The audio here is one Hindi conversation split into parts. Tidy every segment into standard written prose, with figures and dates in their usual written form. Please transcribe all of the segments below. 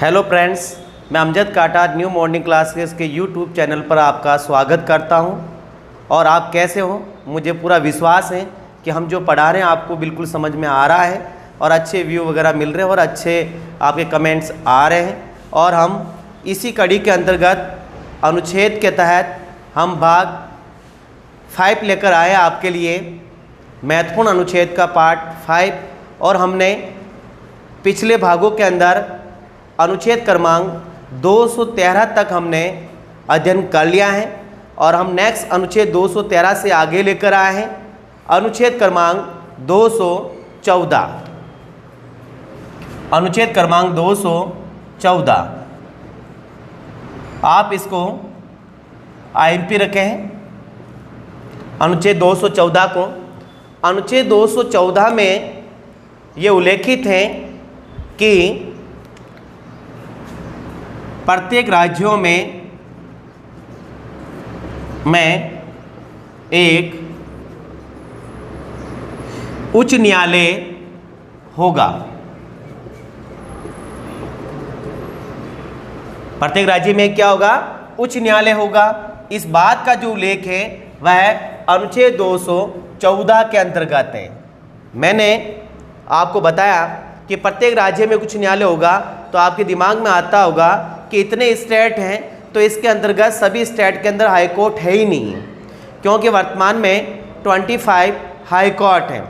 हेलो फ्रेंड्स, मैं अमजद काटा न्यू मॉर्निंग क्लासेस के यूट्यूब चैनल पर आपका स्वागत करता हूं। और आप कैसे हो? मुझे पूरा विश्वास है कि हम जो पढ़ा रहे हैं आपको बिल्कुल समझ में आ रहा है और अच्छे व्यू वगैरह मिल रहे हैं और अच्छे आपके कमेंट्स आ रहे हैं। और हम इसी कड़ी के अंतर्गत अनुच्छेद के तहत हम भाग 5 लेकर आए आपके लिए, महत्वपूर्ण अनुच्छेद का पार्ट 5। और हमने पिछले भागों के अंदर अनुच्छेद क्रमांक 213 तक हमने अध्ययन कर लिया है और हम नेक्स्ट अनुच्छेद 213 से आगे लेकर आए हैं अनुच्छेद क्रमांक 214। अनुच्छेद क्रमांक 214 आप इसको IMP रखे हैं अनुच्छेद 214 को। अनुच्छेद 214 में ये उल्लेखित है कि प्रत्येक राज्यों में एक उच्च न्यायालय होगा। प्रत्येक राज्य में क्या होगा? उच्च न्यायालय होगा। इस बात का जो उल्लेख है वह अनुच्छेद 214 के अंतर्गत है। मैंने आपको बताया कि प्रत्येक राज्य में कुछ न्यायालय होगा, तो आपके दिमाग में आता होगा कि इतने स्टेट हैं तो इसके अंतर्गत सभी स्टेट के अंदर हाई कोर्ट है ही नहीं, क्योंकि वर्तमान में 25 हाई कोर्ट हैं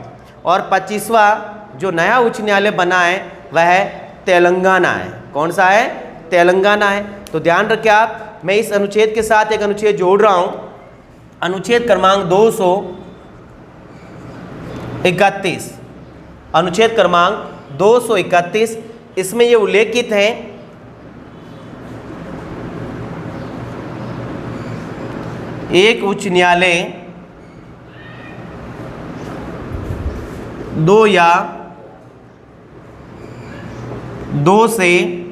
और 25वां जो नया उच्च न्यायालय बना है वह तेलंगाना है। कौन सा है? तेलंगाना है। तो ध्यान रखें आप, मैं इस अनुच्छेद के साथ एक अनुच्छेद जोड़ रहा हूँ, अनुच्छेद क्रमांक 231। अनुच्छेद क्रमांक 231, इसमें ये उल्लेखित है एक उच्च न्यायालय 2 या 2 से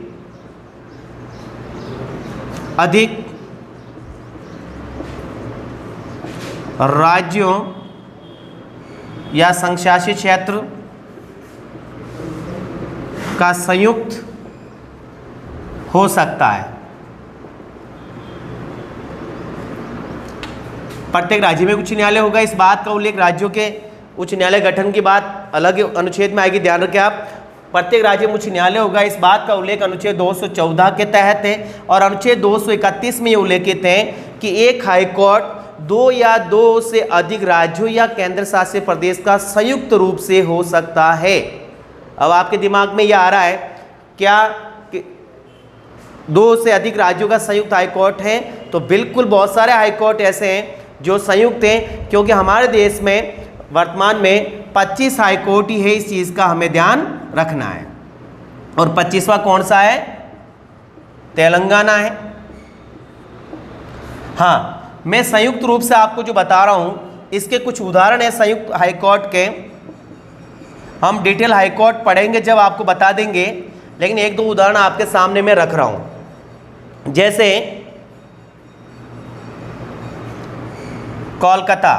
अधिक राज्यों या संघशासित क्षेत्र का संयुक्त हो सकता है। प्रत्येक राज्य में उच्च न्यायालय होगा। इस बात का उल्लेख राज्यों के उच्च न्यायालय गठन की बात अलग अनुच्छेद में आएगी, ध्यान रखें आप। प्रत्येक राज्य में उच्च न्यायालय होगा, इस बात का उल्लेख अनुच्छेद 214 के तहत है। और अनुच्छेद 231 में ये उल्लेखित है कि एक हाई कोर्ट 2 या 2 से अधिक राज्यों या केंद्र शासित प्रदेश का संयुक्त रूप से हो सकता है। अब आपके दिमाग में यह आ रहा है क्या कि 2 से अधिक राज्यों का संयुक्त हाई कोर्ट है? तो बिल्कुल, बहुत सारे हाई कोर्ट ऐसे हैं जो संयुक्त हैं, क्योंकि हमारे देश में वर्तमान में 25 हाई कोर्ट ही है। इस चीज़ का हमें ध्यान रखना है। और 25वां कौन सा है? तेलंगाना है। हाँ, मैं संयुक्त रूप से आपको जो बता रहा हूँ इसके कुछ उदाहरण है संयुक्त हाई कोर्ट के। हम डिटेल हाई कोर्ट पढ़ेंगे जब आपको बता देंगे, लेकिन एक दो उदाहरण आपके सामने मैं रख रहा हूँ। जैसे कोलकाता,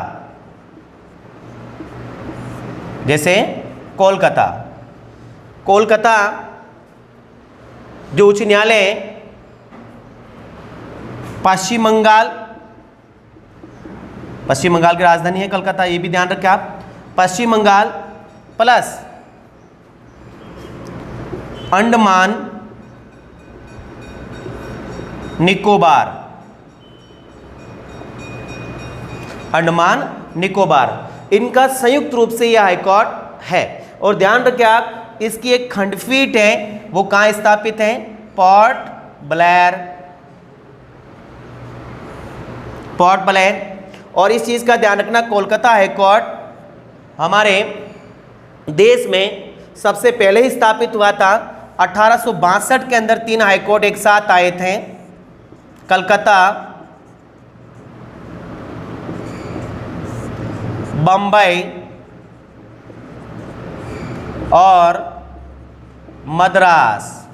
कोलकाता जो उच्च न्यायालय है, पश्चिम बंगाल की राजधानी है कलकत्ता, ये भी ध्यान रखें आप। पश्चिम बंगाल प्लस अंडमान निकोबार, इनका संयुक्त रूप से यह हाईकोर्ट है। और ध्यान रखें आप, इसकी एक खंडपीठ है, वो कहाँ स्थापित है? Port Blair. और इस चीज़ का ध्यान रखना, कोलकाता हाईकोर्ट हमारे देश में सबसे पहले ही स्थापित हुआ था। 1862 के अंदर 3 हाईकोर्ट एक साथ आए थे, कलकत्ता, बम्बई और मद्रास।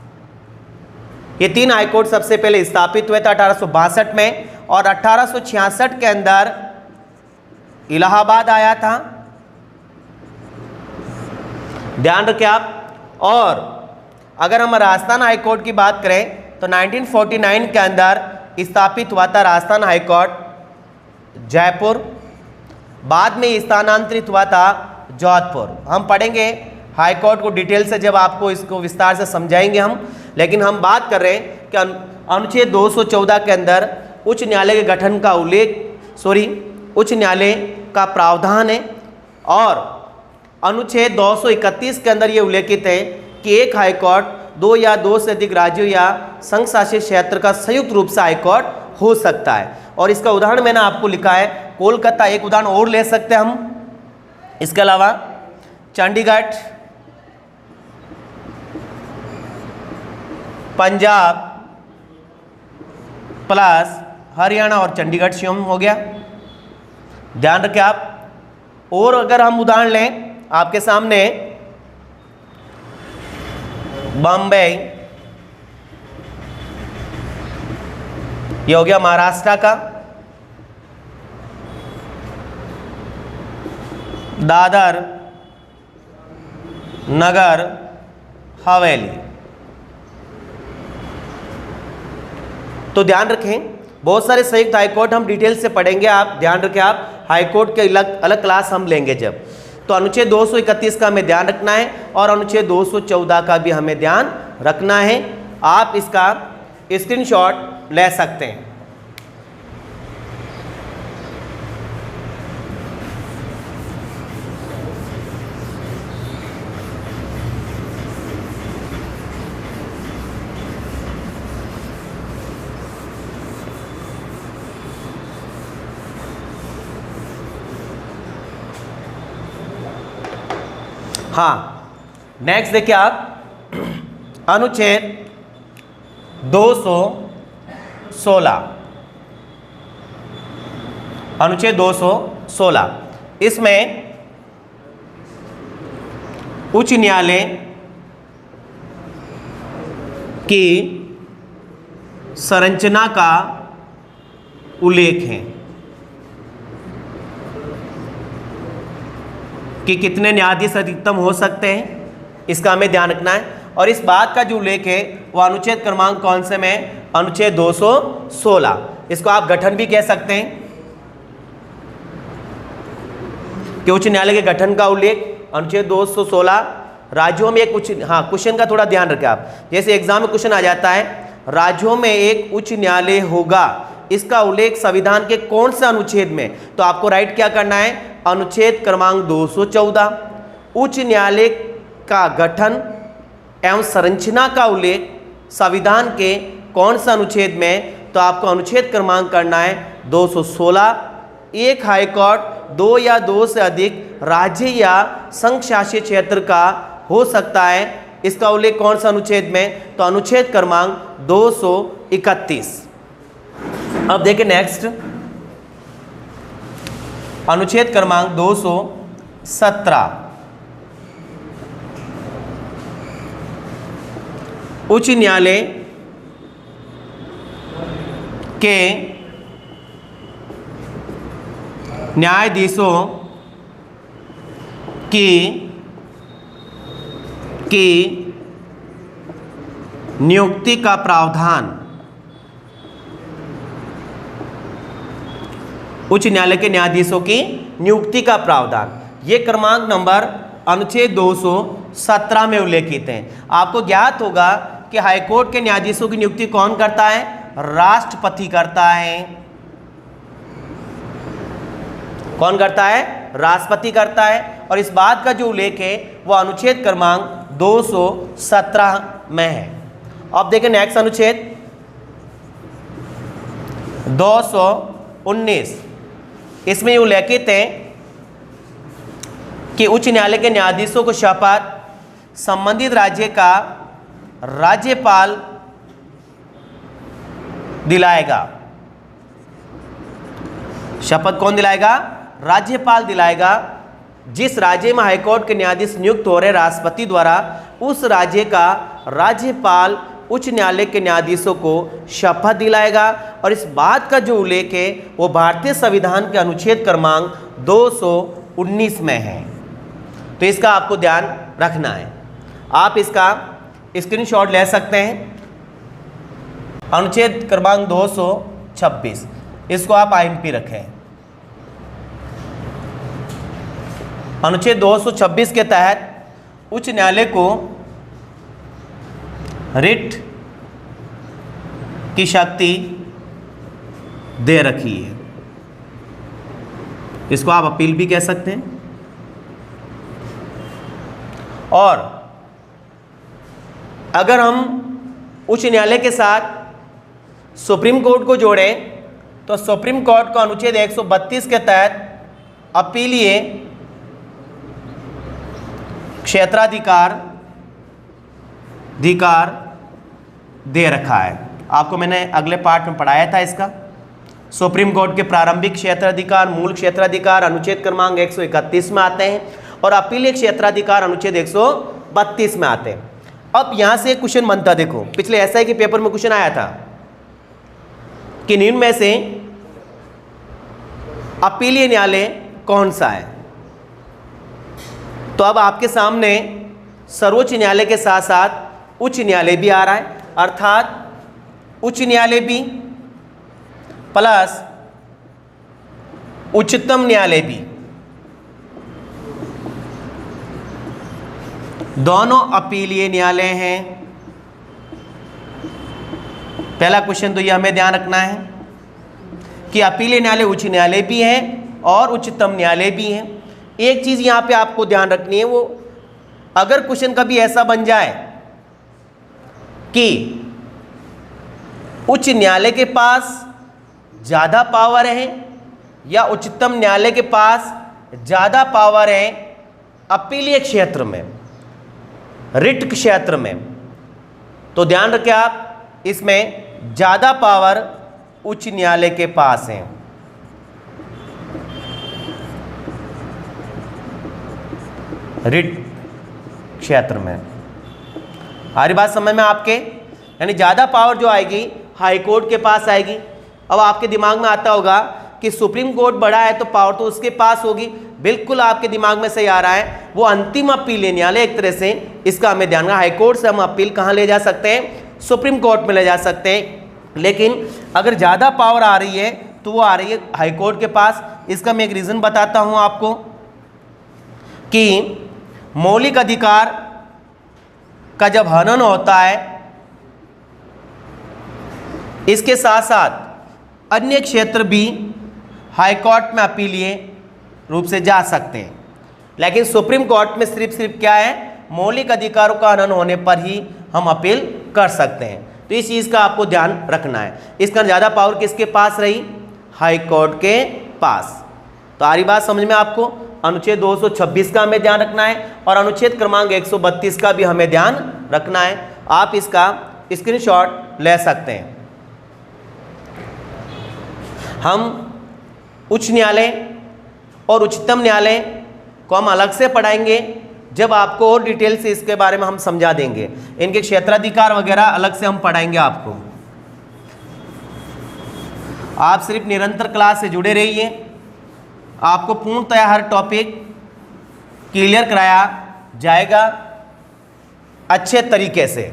ये 3 हाईकोर्ट सबसे पहले स्थापित हुए थे 1862 में। और 1866 के अंदर इलाहाबाद आया था, ध्यान रखें आप। और अगर हम राजस्थान हाई कोर्ट की बात करें तो 1949 के अंदर स्थापित हुआ था राजस्थान हाई कोर्ट जयपुर, बाद में स्थानांतरित हुआ था जोधपुर। हम पढ़ेंगे हाई कोर्ट को डिटेल से, जब आपको इसको विस्तार से समझाएंगे हम। लेकिन हम बात कर रहे हैं कि अनुच्छेद 214 के अंदर उच्च न्यायालय के गठन का उच्च न्यायालय का प्रावधान है, और अनुच्छेद 231 के अंदर ये उल्लेखित है कि एक हाई कोर्ट 2 या 2 से अधिक राज्यों या संघ शासित क्षेत्र का संयुक्त रूप से हाई कोर्ट हो सकता है। और इसका उदाहरण मैंने आपको लिखा है, कोलकाता एक उदाहरण और ले सकते हैं हम। इसके अलावा चंडीगढ़, पंजाब प्लस हरियाणा और चंडीगढ़ शिवम हो गया, ध्यान रखें आप। और अगर हम उदाहरण लें आपके सामने, बॉम्बे, ये हो गया महाराष्ट्र का, दादर नगर हवेली। तो ध्यान रखें, बहुत सारे संयुक्त हाईकोर्ट हम डिटेल से पढ़ेंगे, आप ध्यान रखें। आप हाईकोर्ट के अलग क्लास हम लेंगे जब। तो अनुच्छेद 231 का हमें ध्यान रखना है और अनुच्छेद 214 का भी हमें ध्यान रखना है। आप इसका स्क्रीनशॉट ले सकते हैं। हाँ, नेक्स्ट देखिए आप, अनुच्छेद 216, अनुच्छेद 216, इसमें उच्च न्यायालय की संरचना का उल्लेख है कि कितने न्यायाधीश अधिकतम हो सकते हैं, इसका हमें ध्यान रखना है। और इस बात का जो उल्लेख है वो अनुच्छेद क्रमांक कौन से में, अनुच्छेद 216। इसको आप गठन भी कह सकते हैं कि उच्च न्यायालय के गठन का उल्लेख अनुच्छेद 216। राज्यों में एक क्वेश्चन का थोड़ा ध्यान रखें आप, जैसे एग्जाम में क्वेश्चन आ जाता है, राज्यों में एक उच्च न्यायालय होगा, इसका उल्लेख संविधान के कौन से अनुच्छेद में, तो आपको राइट क्या करना है, अनुच्छेद क्रमांक 214। उच्च न्यायालय का गठन एवं संरचना का उल्लेख संविधान के कौन सा अनुच्छेद में, तो आपको अनुच्छेद क्रमांक करना है 216। एक हाईकोर्ट 2 या 2 से अधिक राज्य या संघ शासित क्षेत्र का हो सकता है, इसका उल्लेख कौन सा अनुच्छेद में, तो अनुच्छेद क्रमांक 231। अब देखिए नेक्स्ट, अनुच्छेद क्रमांक 217, उच्च न्यायालय के न्यायाधीशों की नियुक्ति का प्रावधान। उच्च न्यायालय के न्यायाधीशों की नियुक्ति का प्रावधान, ये क्रमांक नंबर अनुच्छेद 217 में उल्लेखित है। आपको ज्ञात होगा कि हाईकोर्ट के न्यायाधीशों की नियुक्ति कौन करता है, राष्ट्रपति करता है। कौन करता है, राष्ट्रपति करता है। और इस बात का जो उल्लेख है वो अनुच्छेद क्रमांक 217 में है। अब देखें नेक्स्ट अनुच्छेद 219, इसमें उल्लेखित है कि उच्च न्यायालय के न्यायाधीशों को शपथ संबंधित राज्य का राज्यपाल दिलाएगा। शपथ कौन दिलाएगा, राज्यपाल दिलाएगा। जिस राज्य में हाईकोर्ट के न्यायाधीश नियुक्त हो रहे राष्ट्रपति द्वारा, उस राज्य का राज्यपाल उच्च न्यायालय के न्यायाधीशों को शपथ दिलाएगा। और इस बात का जो उल्लेख है वो भारतीय संविधान के अनुच्छेद क्रमांक 219 में है। तो इसका आपको ध्यान रखना है। आप इसका स्क्रीनशॉट ले सकते हैं। अनुच्छेद क्रमांक 226, इसको आप IMP रखें। अनुच्छेद 226 के तहत उच्च न्यायालय को रिट की शक्ति दे रखी है। इसको आप अपील भी कह सकते हैं। और अगर हम उच्च न्यायालय के साथ सुप्रीम कोर्ट को जोड़ें तो सुप्रीम कोर्ट को अनुच्छेद 132 के तहत अपीलीय क्षेत्राधिकार दे रखा है। आपको मैंने अगले पार्ट में पढ़ाया था इसका। सुप्रीम कोर्ट के प्रारंभिक क्षेत्राधिकार, मूल क्षेत्राधिकार अनुच्छेद क्रमांक 131 में आते हैं और अपीलीय क्षेत्राधिकार अनुच्छेद 132 में आते हैं। अब यहां से एक क्वेश्चन बनता, देखो पिछले SI के पेपर में क्वेश्चन आया था कि निम्न में से अपीलीय न्यायालय कौन सा है। तो अब आपके सामने सर्वोच्च न्यायालय के साथ साथ उच्च न्यायालय भी आ रहा है, अर्थात उच्च न्यायालय भी प्लस उच्चतम न्यायालय भी, दोनों अपीलीय न्यायालय हैं। पहला क्वेश्चन तो ये हमें ध्यान रखना है कि अपीलीय न्यायालय उच्च न्यायालय भी है और उच्चतम न्यायालय भी है। एक चीज यहां पे आपको ध्यान रखनी है, वो अगर क्वेश्चन कभी ऐसा बन जाए कि उच्च न्यायालय के पास ज्यादा पावर है या उच्चतम न्यायालय के पास ज्यादा पावर है अपीलीय क्षेत्र में, रिट क्षेत्र में, तो ध्यान रखें आप इसमें ज्यादा पावर उच्च न्यायालय के पास है। रिट क्षेत्र में आ रही बात समझ में आपके, यानी ज्यादा पावर जो आएगी हाई कोर्ट के पास आएगी। अब आपके दिमाग में आता होगा कि सुप्रीम कोर्ट बड़ा है तो पावर तो उसके पास होगी, बिल्कुल आपके दिमाग में सही आ रहा है। वो अंतिम अपीलीय न्यायालय एक तरह से, इसका हमें ध्यान रखना। हाई कोर्ट से हम अपील कहाँ ले जा सकते हैं, सुप्रीम कोर्ट में ले जा सकते हैं। लेकिन अगर ज़्यादा पावर आ रही है तो वो आ रही है हाई कोर्ट के पास। इसका मैं एक रीज़न बताता हूँ आपको कि मौलिक अधिकार का जब हनन होता है, इसके साथ साथ अन्य क्षेत्र भी हाई कोर्ट में अपीलीय रूप से जा सकते हैं। लेकिन सुप्रीम कोर्ट में सिर्फ क्या है, मौलिक अधिकारों का हनन होने पर ही हम अपील कर सकते हैं। तो इस चीज़ का आपको ध्यान रखना है। इसका ज़्यादा पावर किसके पास रही, हाई कोर्ट के पास। तो आरी बात समझ में आपको। अनुच्छेद 226 का हमें ध्यान रखना है और अनुच्छेद क्रमांक 132 का भी हमें ध्यान रखना है। आप इसका स्क्रीनशॉट ले सकते हैं। हम उच्च न्यायालय और उच्चतम न्यायालय को हम अलग से पढ़ाएंगे जब आपको और डिटेल से इसके बारे में हम समझा देंगे। इनके क्षेत्राधिकार वगैरह अलग से हम पढ़ाएंगे आपको। आप सिर्फ निरंतर क्लास से जुड़े रहिए, आपको पूर्णतः हर टॉपिक क्लियर कराया जाएगा अच्छे तरीके से।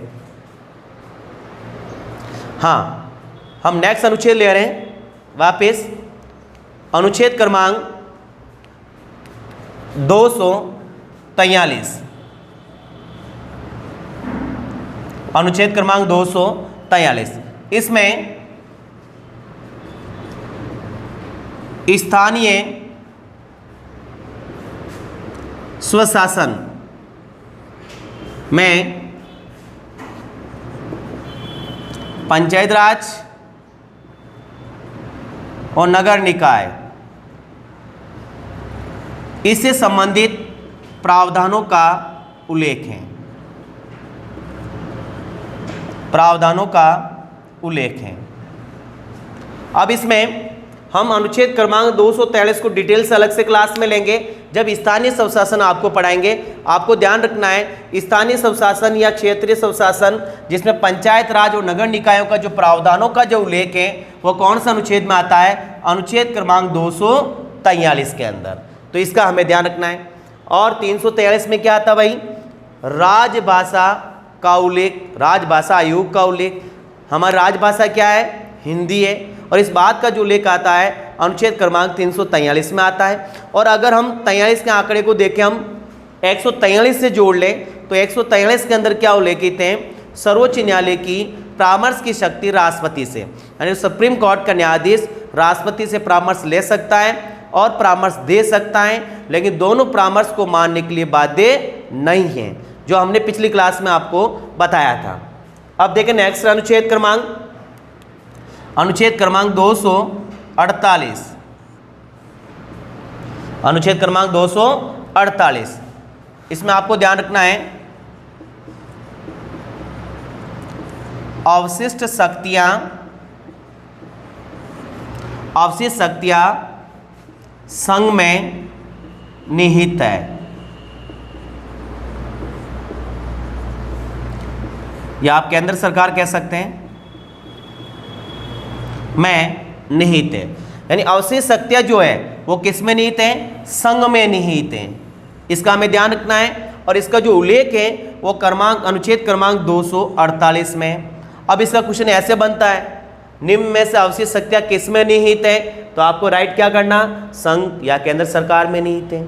हाँ, हम नेक्स्ट अनुच्छेद ले रहे हैं वापस। अनुच्छेद क्रमांक 243, अनुच्छेद क्रमांक 243, इसमें स्थानीय स्वशासन में पंचायत राज और नगर निकाय, इससे संबंधित प्रावधानों का उल्लेख है। प्रावधानों का उल्लेख है। अब इसमें हम अनुच्छेद क्रमांक 243 को डिटेल से अलग से क्लास में लेंगे जब स्थानीय स्वशासन आपको पढ़ाएंगे। आपको ध्यान रखना है स्थानीय स्वशासन या क्षेत्रीय स्वशासन, जिसमें पंचायत राज और नगर निकायों का जो प्रावधानों का जो उल्लेख है वो कौन सा अनुच्छेद में आता है, अनुच्छेद क्रमांक 243 के अंदर। तो इसका हमें ध्यान रखना है। और 343 में क्या आता भाई, राजभाषा का उल्लेख, राजभाषा आयोग का उल्लेख। हमारी राजभाषा क्या है? हिंदी है। और इस बात का जो उल्लेख आता है अनुच्छेद क्रमांक 343 में आता है। और अगर हम 43 के आंकड़े को देखें, हम 143 से जोड़ लें तो 143 के अंदर क्या उल्लेखित है? सर्वोच्च न्यायालय की परामर्श की शक्ति राष्ट्रपति से, यानी सुप्रीम कोर्ट का न्यायाधीश राष्ट्रपति से परामर्श ले सकता है और परामर्श दे सकता है, लेकिन दोनों परामर्श को मानने के लिए बाध्य नहीं है, जो हमने पिछली क्लास में आपको बताया था। अब देखें नेक्स्ट अनुच्छेद क्रमांक 248। अनुच्छेद क्रमांक 248, इसमें आपको ध्यान रखना है अवशिष्ट शक्तियां संघ में निहित है। या आप केंद्र सरकार कह सकते हैं में निहित है, यानी अवशिष्ट शक्तियां जो है वो किस में निहित है? संघ में निहित है। इसका हमें ध्यान रखना है। और इसका जो उल्लेख है वो अनुच्छेद क्रमांक 248 में। अब इसका क्वेश्चन ऐसे बनता है, निम्न में से अवशिष्ट शक्तियां किस में निहित है? तो आपको राइट क्या करना? संघ या केंद्र सरकार में निहित है।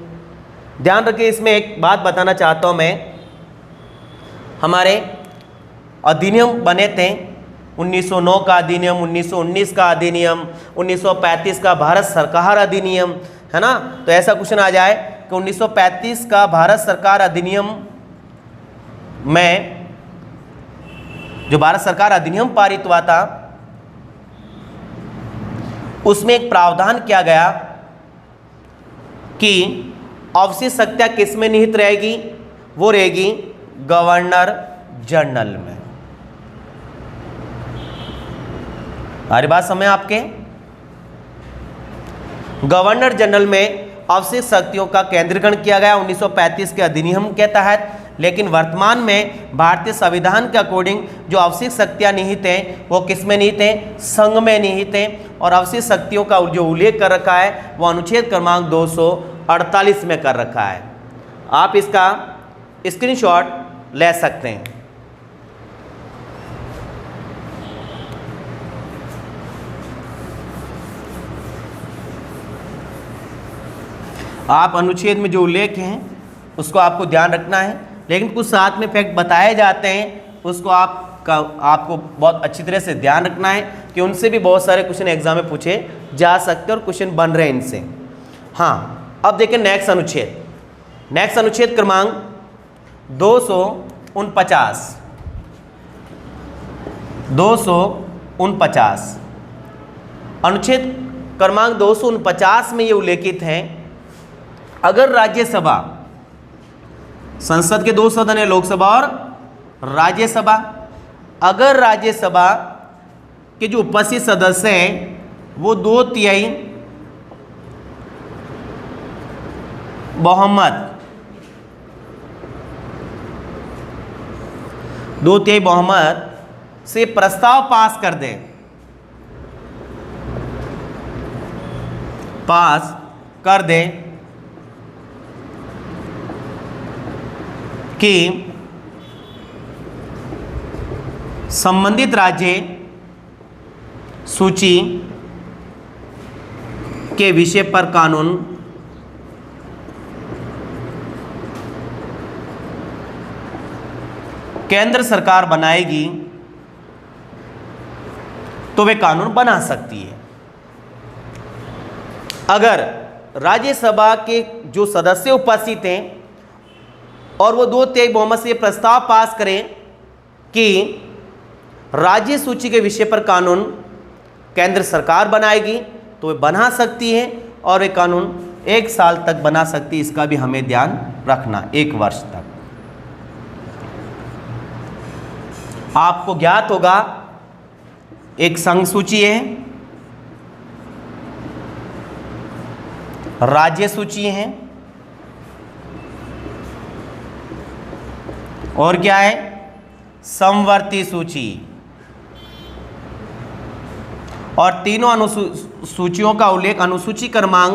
ध्यान रखिए, इसमें एक बात बताना चाहता हूं मैं। हमारे अधिनियम बने थे 1909 का अधिनियम, 1919 का अधिनियम, 1935 का भारत सरकार अधिनियम, है ना। तो ऐसा क्वेश्चन आ जाए कि 1935 का भारत सरकार अधिनियम में, जो भारत सरकार अधिनियम पारित हुआ था, उसमें एक प्रावधान किया गया कि अवशिष्ट शक्तियां किस में निहित रहेगी? वो रहेगी गवर्नर जनरल में। हमारी बात समझ आपके? गवर्नर जनरल में अवशिष्ट शक्तियों का केंद्रीकरण किया गया 1935 के अधिनियम के तहत, लेकिन वर्तमान में भारतीय संविधान के अकॉर्डिंग जो अवशिष्ट शक्तियां निहित हैं वो किस में निहित हैं? संघ में निहित हैं। और अवशिष्ट शक्तियों का जो उल्लेख कर रखा है वो अनुच्छेद क्रमांक 248 में कर रखा है। आप इसका स्क्रीनशॉट ले सकते हैं। आप अनुच्छेद में जो उल्लेख हैं उसको आपको ध्यान रखना है, लेकिन कुछ साथ में फैक्ट बताए जाते हैं उसको आपको बहुत अच्छी तरह से ध्यान रखना है कि उनसे भी बहुत सारे क्वेश्चन एग्जाम में पूछे जा सकते हैं और क्वेश्चन बन रहे हैं इनसे। हाँ, अब देखें नेक्स्ट अनुच्छेद क्रमांक 249। अनुच्छेद क्रमांक 249 में ये उल्लेखित है, अगर राज्यसभा, संसद के दो सदन है, लोकसभा और राज्यसभा, अगर राज्यसभा के जो उपस्थित सदस्य हैं वो 2/3 बहुमत से प्रस्ताव पास कर दें कि संबंधित राज्य सूची के विषय पर कानून केंद्र सरकार बनाएगी तो वे कानून बना सकती है। अगर राज्यसभा के जो सदस्य उपस्थित हैं और वो 2/3 बहुमत से प्रस्ताव पास करें कि राज्य सूची के विषय पर कानून केंद्र सरकार बनाएगी तो वे बना सकती है, और वे कानून 1 साल तक बना सकती है। इसका भी हमें ध्यान रखना, 1 वर्ष तक। आपको ज्ञात होगा एक संघ सूची है, राज्य सूची है, और क्या है? समवर्ती सूची। और तीनों अनुसूचियों का उल्लेख अनुसूची क्रमांक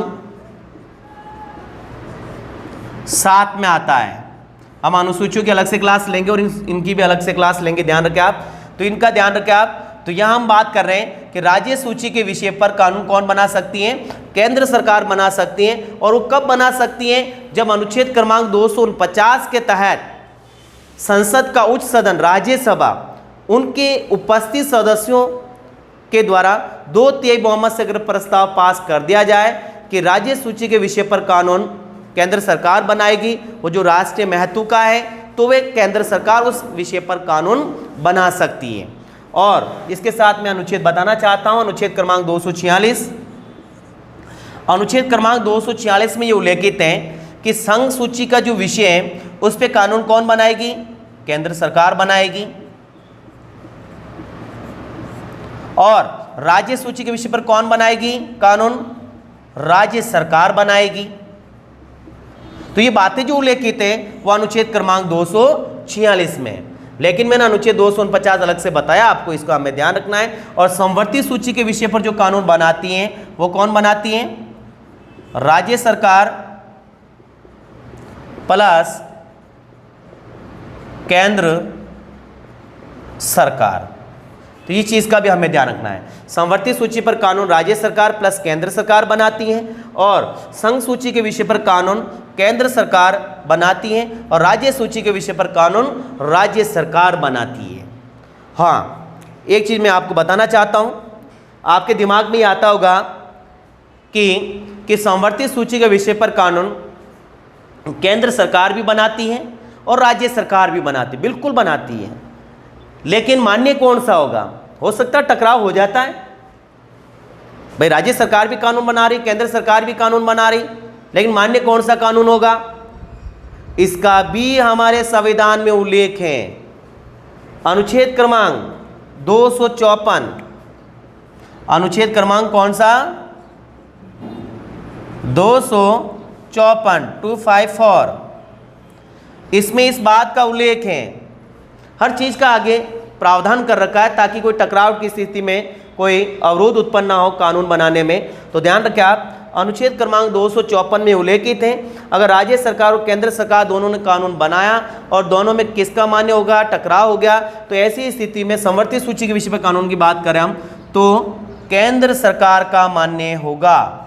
7 में आता है। हम अनुसूचियों की अलग से क्लास लेंगे और इनकी भी अलग से क्लास लेंगे, ध्यान रखें आप। तो इनका ध्यान रखें आप। तो यहाँ हम बात कर रहे हैं कि राज्य सूची के विषय पर कानून कौन बना सकती है? केंद्र सरकार बना सकती है। और वो कब बना सकती है? जब अनुच्छेद क्रमांक 249 के तहत संसद का उच्च सदन राज्यसभा उनके उपस्थित सदस्यों के द्वारा 2/3 बहुमत से अगर प्रस्ताव पास कर दिया जाए कि राज्य सूची के विषय पर कानून केंद्र सरकार बनाएगी, वो जो राष्ट्रीय महत्व का है, तो वे केंद्र सरकार उस विषय पर कानून बना सकती है। और इसके साथ मैं अनुच्छेद बताना चाहता हूं, अनुच्छेद क्रमांक 246। अनुच्छेद क्रमांक 246 में ये उल्लेखित है कि संघ सूची का जो विषय है उस पे कानून कौन बनाएगी? केंद्र सरकार बनाएगी। और राज्य सूची के विषय पर कौन बनाएगी कानून? राज्य सरकार बनाएगी। तो ये बातें जो उल्लेखित है वो अनुच्छेद क्रमांक 246 में है। लेकिन मैंने अनुच्छेद 249 अलग से बताया आपको, इसका हमें ध्यान रखना है। और संवर्ती सूची के विषय पर जो कानून बनाती हैं वो कौन बनाती हैं? राज्य सरकार प्लस केंद्र सरकार। तो ये चीज का भी हमें ध्यान रखना है। संवर्ती सूची पर कानून राज्य सरकार प्लस केंद्र सरकार बनाती है और संघ सूची के विषय पर कानून केंद्र सरकार बनाती है और राज्य सूची के विषय पर कानून राज्य सरकार बनाती है। हाँ, एक चीज मैं आपको बताना चाहता हूं, आपके दिमाग में ये आता होगा कि संवर्ती सूची के विषय पर कानून केंद्र सरकार भी बनाती है और राज्य सरकार भी बनाती है। बिल्कुल बनाती है, लेकिन मान्य कौन सा होगा? हो सकता है टकराव हो जाता है, भाई राज्य सरकार भी कानून बना रही, केंद्र सरकार भी कानून बना रही, लेकिन मान्य कौन सा कानून होगा? इसका भी हमारे संविधान में उल्लेख है। अनुच्छेद क्रमांक 254, अनुच्छेद क्रमांक कौन सा? 254, 254। इसमें इस बात का उल्लेख है, हर चीज का आगे प्रावधान कर रखा है ताकि कोई टकराव की स्थिति में कोई अवरोध उत्पन्न ना हो कानून बनाने में। तो ध्यान रखें आप, अनुच्छेद क्रमांक 254 में उल्लेखित है, अगर राज्य सरकार और केंद्र सरकार दोनों ने कानून बनाया और दोनों में किसका मान्य होगा? टकराव हो गया, तो ऐसी स्थिति में संवर्ती सूची के विषय पर कानून की बात करें हम तो केंद्र सरकार का मान्य होगा,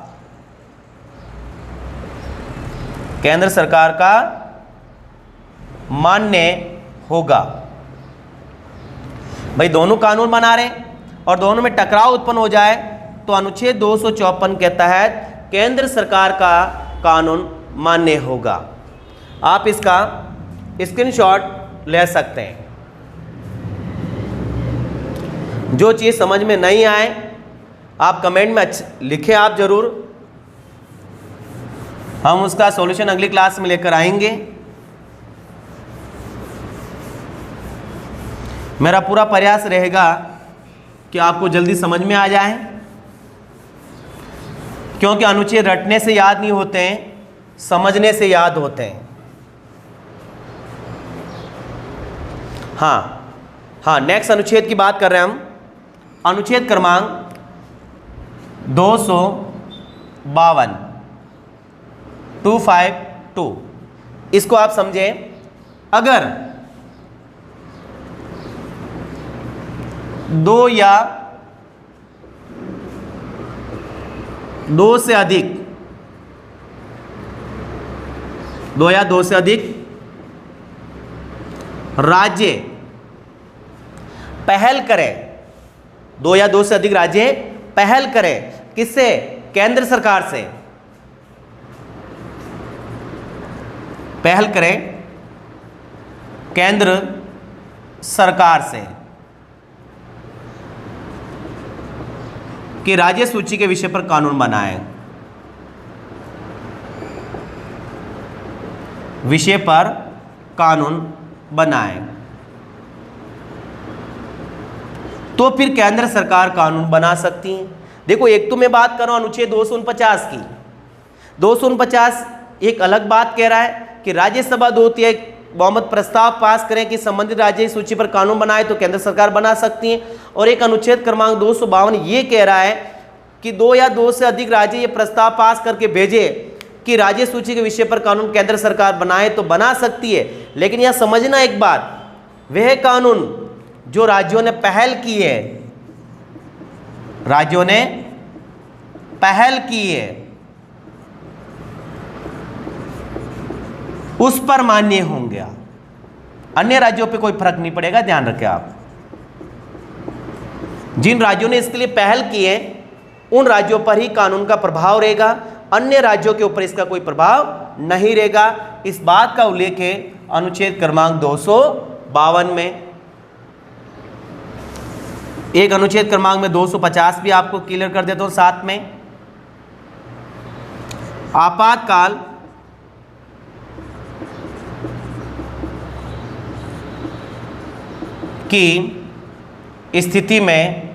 केंद्र सरकार का मान्य होगा। भाई दोनों कानून बना रहे और दोनों में टकराव उत्पन्न हो जाए तो अनुच्छेद 254 के तहत केंद्र सरकार का कानून मान्य होगा। आप इसका स्क्रीनशॉट ले सकते हैं। जो चीज़ समझ में नहीं आए आप कमेंट में लिखें आप जरूर, हम उसका सॉल्यूशन अगली क्लास में लेकर आएंगे। मेरा पूरा प्रयास रहेगा कि आपको जल्दी समझ में आ जाए, क्योंकि अनुच्छेद रटने से याद नहीं होते हैं, समझने से याद होते हैं। हाँ, नेक्स्ट अनुच्छेद की बात कर रहे हैं हम, अनुच्छेद क्रमांक 252, 252। इसको आप समझें, अगर दो या दो से अधिक राज्य पहल करें, दो या दो से अधिक राज्य पहल करें, किससे? केंद्र सरकार से पहल करें, केंद्र सरकार से कि राज्य सूची के विषय पर कानून बनाएं, विषय पर कानून बनाएं, तो फिर केंद्र सरकार कानून बना सकती है। देखो, एक तो मैं बात कर रहा हूं अनुच्छेद 249 की। 249 एक अलग बात कह रहा है कि राज्यसभा 2/3 बहुमत प्रस्ताव पास करें कि संबंधित राज्य सूची पर कानून बनाए तो केंद्र सरकार बना सकती है। और एक अनुच्छेद क्रमांक 252 ये कह रहा है कि दो या दो से अधिक राज्य ये प्रस्ताव पास करके भेजे कि राज्य सूची के विषय पर कानून केंद्र सरकार बनाए तो बना सकती है, लेकिन यह समझना एक बात, वह कानून जो राज्यों ने पहल की है, राज्यों ने पहल की है, उस पर मान्य होंगे। अन्य राज्यों पे कोई फर्क नहीं पड़ेगा, ध्यान रखें आप। जिन राज्यों ने इसके लिए पहल की है उन राज्यों पर ही कानून का प्रभाव रहेगा, अन्य राज्यों के ऊपर इसका कोई प्रभाव नहीं रहेगा। इस बात का उल्लेख है अनुच्छेद क्रमांक 252 में। एक अनुच्छेद क्रमांक में 250 भी आपको क्लियर कर देता हूं साथ में। आपातकाल की स्थिति में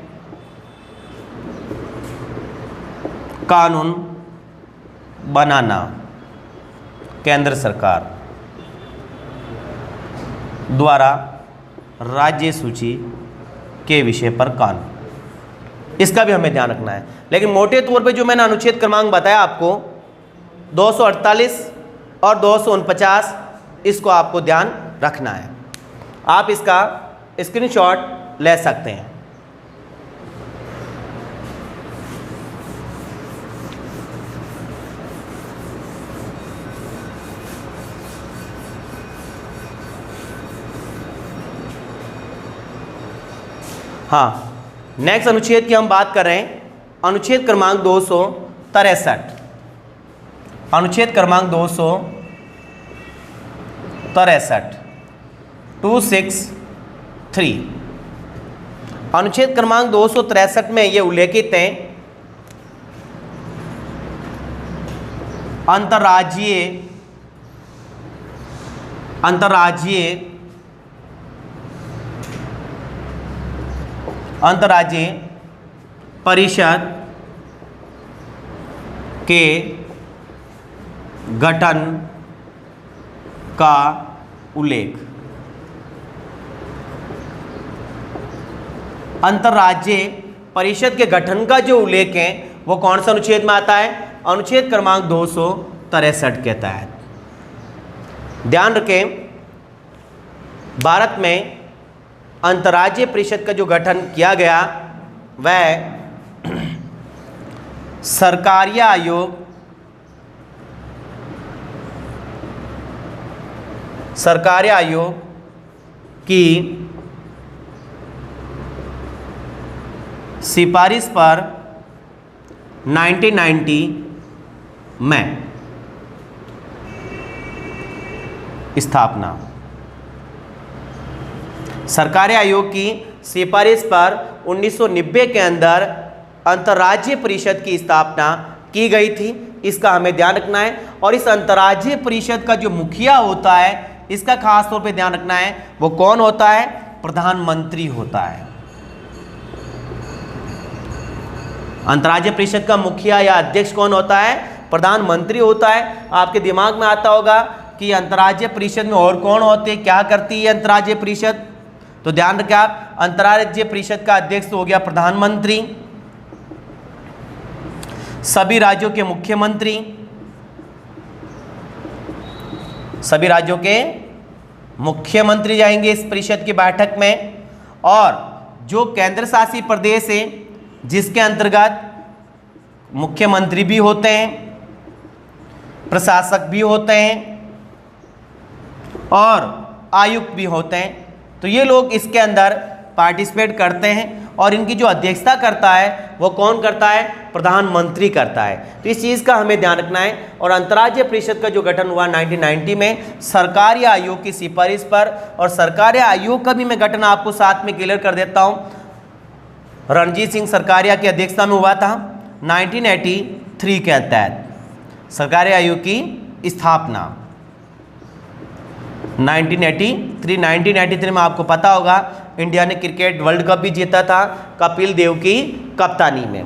कानून बनाना केंद्र सरकार द्वारा राज्य सूची के विषय पर कानून, इसका भी हमें ध्यान रखना है। लेकिन मोटे तौर पे जो मैंने अनुच्छेद क्रमांक बताया आपको 248 और 249, इसको आपको ध्यान रखना है। आप इसका स्क्रीनशॉट ले सकते हैं। हाँ, नेक्स्ट अनुच्छेद की हम बात कर रहे हैं, अनुच्छेद क्रमांक 263। अनुच्छेद क्रमांक 263 263। अनुच्छेद क्रमांक 263 में ये उल्लेखित है अंतर्राज्यीय परिषद के गठन का उल्लेख। अंतर्राज्यीय परिषद के गठन का जो उल्लेख है वो कौन सा अनुच्छेद में आता है? अनुच्छेद क्रमांक 263 के तहत। ध्यान रखें, भारत में अंतर्राज्यीय परिषद का जो गठन किया गया वह सरकारिया आयोग की सिफारिश पर 1990 में स्थापना। सरकारी आयोग की सिफारिश पर 1990 के अंदर अंतर्राज्यीय परिषद की स्थापना की गई थी, इसका हमें ध्यान रखना है। और इस अंतर्राज्यीय परिषद का जो मुखिया होता है, इसका खास तौर पे ध्यान रखना है, वो कौन होता है? प्रधानमंत्री होता है। अंतर्राज्यीय परिषद का मुखिया या अध्यक्ष कौन होता है? प्रधानमंत्री होता है। आपके दिमाग में आता होगा कि अंतर्राज्यीय परिषद में और कौन होते, क्या करती है अंतर्राज्यीय परिषद? तो ध्यान रखें आप, अंतर्राज्यीय परिषद का अध्यक्ष तो हो गया प्रधानमंत्री, सभी राज्यों के मुख्यमंत्री, सभी राज्यों के मुख्यमंत्री जाएंगे इस परिषद की बैठक में। और जो केंद्र शासित प्रदेश है जिसके अंतर्गत मुख्यमंत्री भी होते हैं, प्रशासक भी होते हैं और आयुक्त भी होते हैं, तो ये लोग इसके अंदर पार्टिसिपेट करते हैं। और इनकी जो अध्यक्षता करता है वो कौन करता है? प्रधानमंत्री करता है। तो इस चीज़ का हमें ध्यान रखना है। और अंतर्राज्यीय परिषद का जो गठन हुआ 1990 में सरकारी आयोग की सिफारिश पर, और सरकारी आयोग का भी मैं गठन आपको साथ में क्लियर कर देता हूँ। रणजीत सिंह सरकारिया की अध्यक्षता में हुआ था 1983 के तहत सरकारी आयोग की स्थापना 1983 में। आपको पता होगा इंडिया ने क्रिकेट वर्ल्ड कप भी जीता था कपिल देव की कप्तानी में।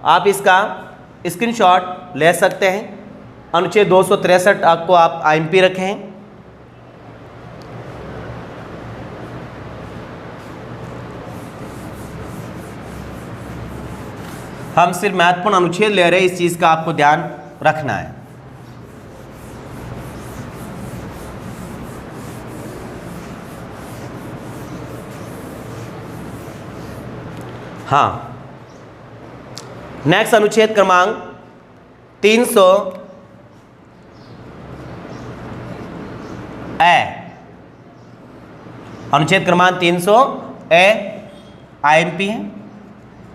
आप इसका स्क्रीनशॉट ले सकते हैं। अनुच्छेद 263 आपको आप IMP रखें। हम सिर्फ महत्वपूर्ण अनुच्छेद ले रहे हैं, इस चीज़ का आपको ध्यान रखना है। हाँ, नेक्स्ट अनुच्छेद क्रमांक 300 ए, अनुच्छेद क्रमांक 300 ए आईएमपी है।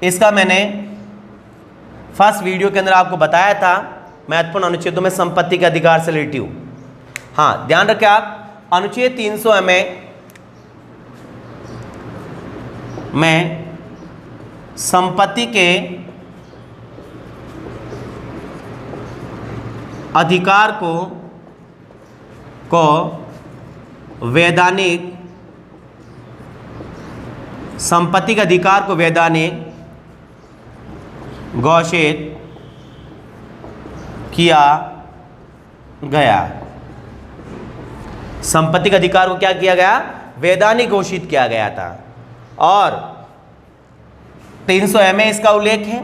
इसका मैंने फर्स्ट वीडियो के अंदर आपको बताया था, महत्वपूर्ण अनुच्छेदों में संपत्ति के अधिकार से रिलेटिव। हाँ, ध्यान रखें आप, अनुच्छेद 300 में संपत्ति के अधिकार को वैधानिक, संपत्ति के अधिकार को वैधानिक घोषित किया गया। संपत्ति के अधिकार को क्या किया गया? वैधानिक घोषित किया गया था। और 300 में इसका उल्लेख है।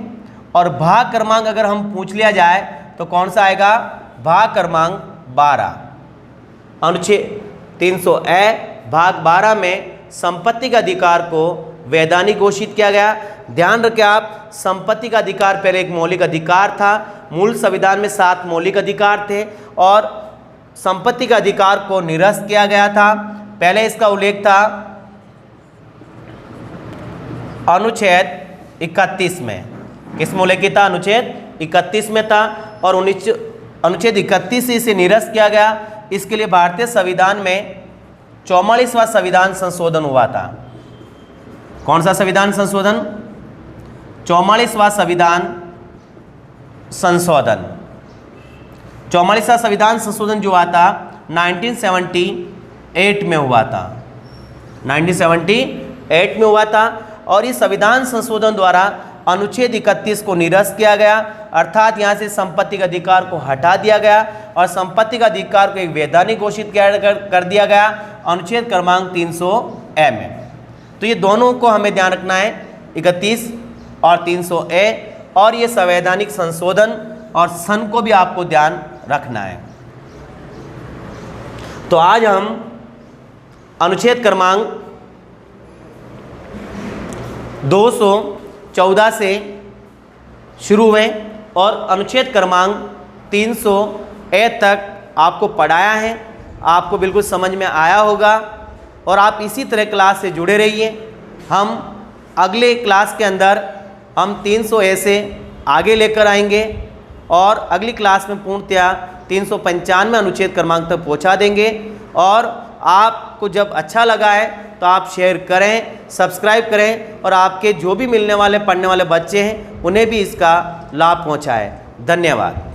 और भाग क्रमांक अगर हम पूछ लिया जाए तो कौन सा आएगा? भाग क्रमांक 12। अनुच्छेद 300 ए भाग 12 में संपत्ति का अधिकार को वैधानिक घोषित किया गया। ध्यान रखें आप, संपत्ति का अधिकार पहले एक मौलिक अधिकार था। मूल संविधान में 7 मौलिक अधिकार थे और संपत्ति का अधिकार को निरस्त किया गया था। पहले इसका उल्लेख था अनुच्छेद 31 में। किस में उल्लेखित था? अनुच्छेद 31 में था। और अनुच्छेद 31 से इसे निरस्त किया गया। इसके लिए भारतीय संविधान में 44वां संविधान संशोधन हुआ था। कौन सा संविधान संशोधन? 44वां संविधान संशोधन। 44वां संविधान संशोधन जो हुआ था 1978 में हुआ था। 1978 में हुआ था। और इस संविधान संशोधन द्वारा अनुच्छेद 31 को निरस्त किया गया, अर्थात यहाँ से संपत्ति का अधिकार को हटा दिया गया और संपत्ति का अधिकार को एक वैधानिक घोषित कर दिया गया अनुच्छेद क्रमांक 300 ए में। तो ये दोनों को हमें ध्यान रखना है, 31 और 300 ए, और ये संवैधानिक संशोधन और सन को भी आपको ध्यान रखना है। तो आज हम अनुच्छेद क्रमांक 214 से शुरू हुए और अनुच्छेद क्रमांक 300 ए तक आपको पढ़ाया है। आपको बिल्कुल समझ में आया होगा और आप इसी तरह क्लास से जुड़े रहिए। हम अगले क्लास के अंदर हम 300 ए से आगे लेकर आएंगे और अगली क्लास में पूर्णतया 395 अनुच्छेद क्रमांक तक पहुंचा देंगे। और आपको जब अच्छा लगा है तो आप शेयर करें, सब्सक्राइब करें और आपके जो भी मिलने वाले पढ़ने वाले बच्चे हैं उन्हें भी इसका लाभ पहुंचाएं। धन्यवाद।